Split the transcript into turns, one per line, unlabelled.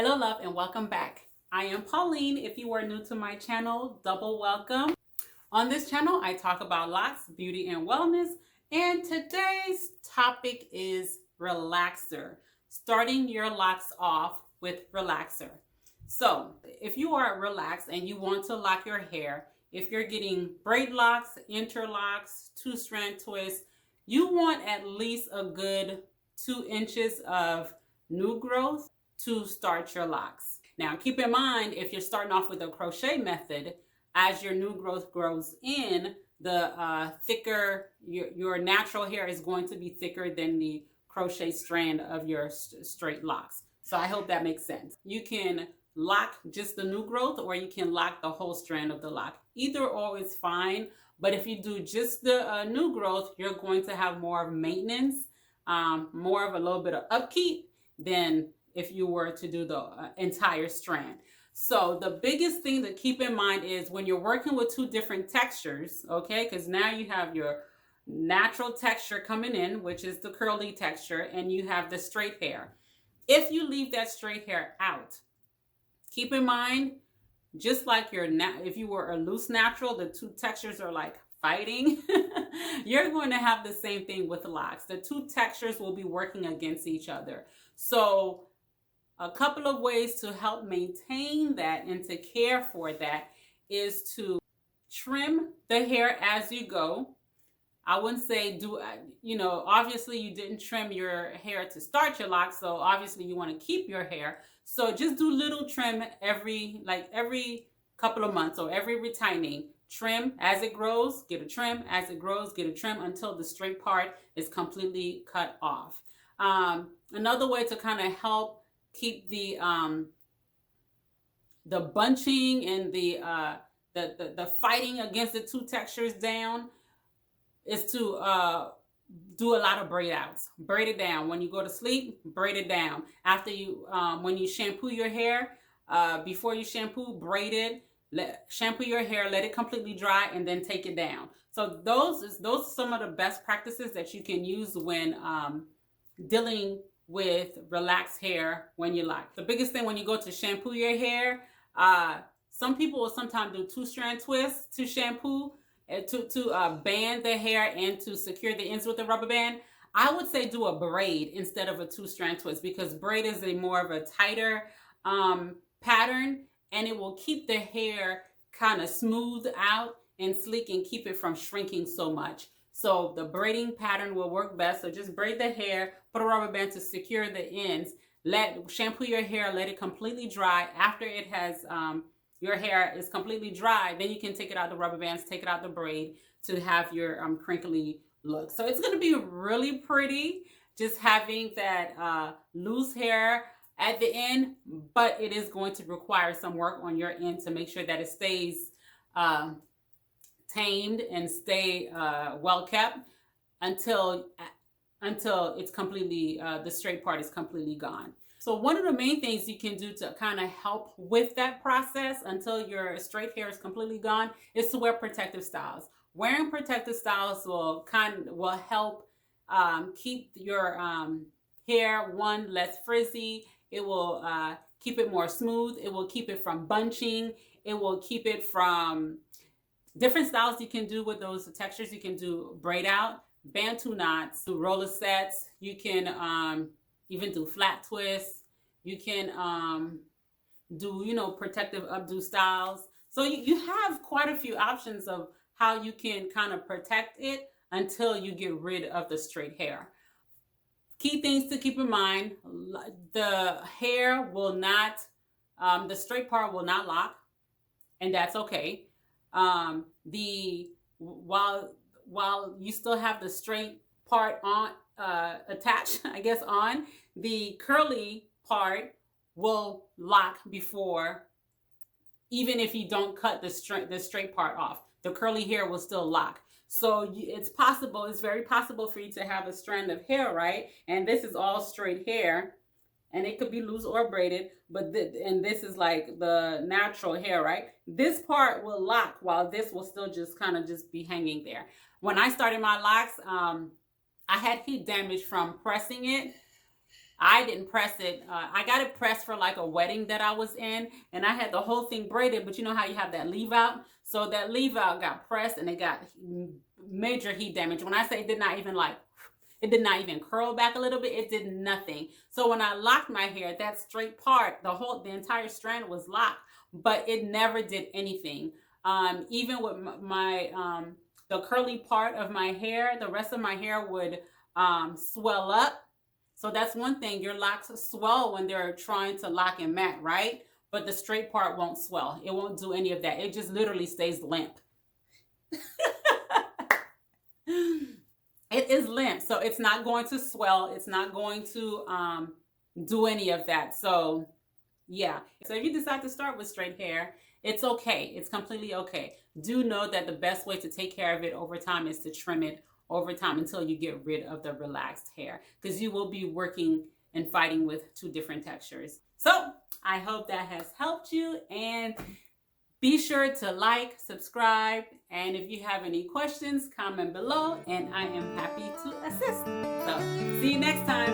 Hello love and welcome back. I am Pauline. If you are new to my channel, double welcome. On this channel, I talk about locks, beauty, and wellness. And today's topic is relaxer. Starting your locks off with relaxer. So if you are relaxed and you want to lock your hair, if you're getting braid locks, interlocks, 2-strand twists, you want at least a good 2 inches of new growth to start your locks. Now keep in mind, if you're starting off with a crochet method, as your new growth grows in, the thicker your natural hair is going to be thicker than the crochet strand of your straight locks. So I hope that makes sense. You can lock just the new growth, or you can lock the whole strand of the lock. Either or is fine, but if you do just the new growth, you're going to have more of maintenance, more of a little bit of upkeep than if you were to do the entire strand. So the biggest thing to keep in mind is when you're working with 2 different textures, okay, because now you have your natural texture coming in, which is the curly texture, and you have the straight hair. If you leave that straight hair out, keep in mind, just like if you were a loose natural, the 2 textures are like fighting. You're going to have the same thing with locks. The 2 textures will be working against each other. So a couple of ways to help maintain that and to care for that is to trim the hair as you go. I wouldn't say obviously you didn't trim your hair to start your locks, so obviously you want to keep your hair. So just do little trim every couple of months, or every retightening. Trim as it grows, get a trim. As it grows, get a trim until the straight part is completely cut off. Another way to kind of help keep the bunching and the fighting against the 2 textures down is to do a lot of braid outs. Braid it down. When you go to sleep, braid it down. After you, when you shampoo your hair, before you shampoo, braid it. Shampoo your hair, let it completely dry, and then take it down. So those are some of the best practices that you can use when dealing with relaxed hair when you lock. The biggest thing when you go to shampoo your hair, some people will sometimes do 2-strand twists to shampoo, to band the hair and to secure the ends with a rubber band. I would say do a braid instead of a 2-strand twist, because braid is a more of a tighter pattern, and it will keep the hair kind of smooth out and sleek and keep it from shrinking so much. So the braiding pattern will work best. So just braid the hair, put a rubber band to secure the ends, shampoo your hair, let it completely dry. After it has, your hair is completely dry, then you can take it out the rubber bands, take it out the braid to have your crinkly look. So it's going to be really pretty just having that loose hair at the end, but it is going to require some work on your end to make sure that it stays tamed and stay well kept until it's completely the straight part is completely gone. So one of the main things you can do to kind of help with that process until your straight hair is completely gone is to wear protective styles. Wearing protective styles will help keep your hair less frizzy. It will keep it more smooth. It will keep it from bunching. It will keep it from different styles you can do with those textures. You can do braid out, bantu knots, do roller sets. You can even do flat twists. You can do, protective updo styles. So you have quite a few options of how you can kind of protect it until you get rid of the straight hair. Key things to keep in mind: the hair will not, the straight part will not lock, and that's okay. While you still have the straight part on attached, I guess, on, the curly part will lock before, even if you don't cut the straight part off, the curly hair will still lock. So it's very possible for you to have a strand of hair, right? And this is all straight hair, and it could be loose or braided, and this is like the natural hair, right? This part will lock while this will still just kind of be hanging there. When I started my locks, I had heat damage from pressing it I didn't press it. I got it pressed for like a wedding that I was in, and I had the whole thing braided, but you know how you have that leave out? So that leave out got pressed and it got major heat damage. When I say it did not even it did not even curl back a little bit, it did nothing. So when I locked my hair, that straight part, the entire strand was locked, but it never did anything. Even with the curly part of my hair, the rest of my hair would swell up. So that's one thing. Your locks swell when they're trying to lock and mat, right? But the straight part won't swell. It won't do any of that. It just literally stays limp. It is limp, so it's not going to swell. It's not going to do any of that. So yeah. So if you decide to start with straight hair, it's okay. It's completely okay. Do know that the best way to take care of it over time is to trim it over time until you get rid of the relaxed hair, because you will be working and fighting with two different textures. So I hope that has helped you, and be sure to like, subscribe, and if you have any questions, comment below and I am happy to assist. So see you next time.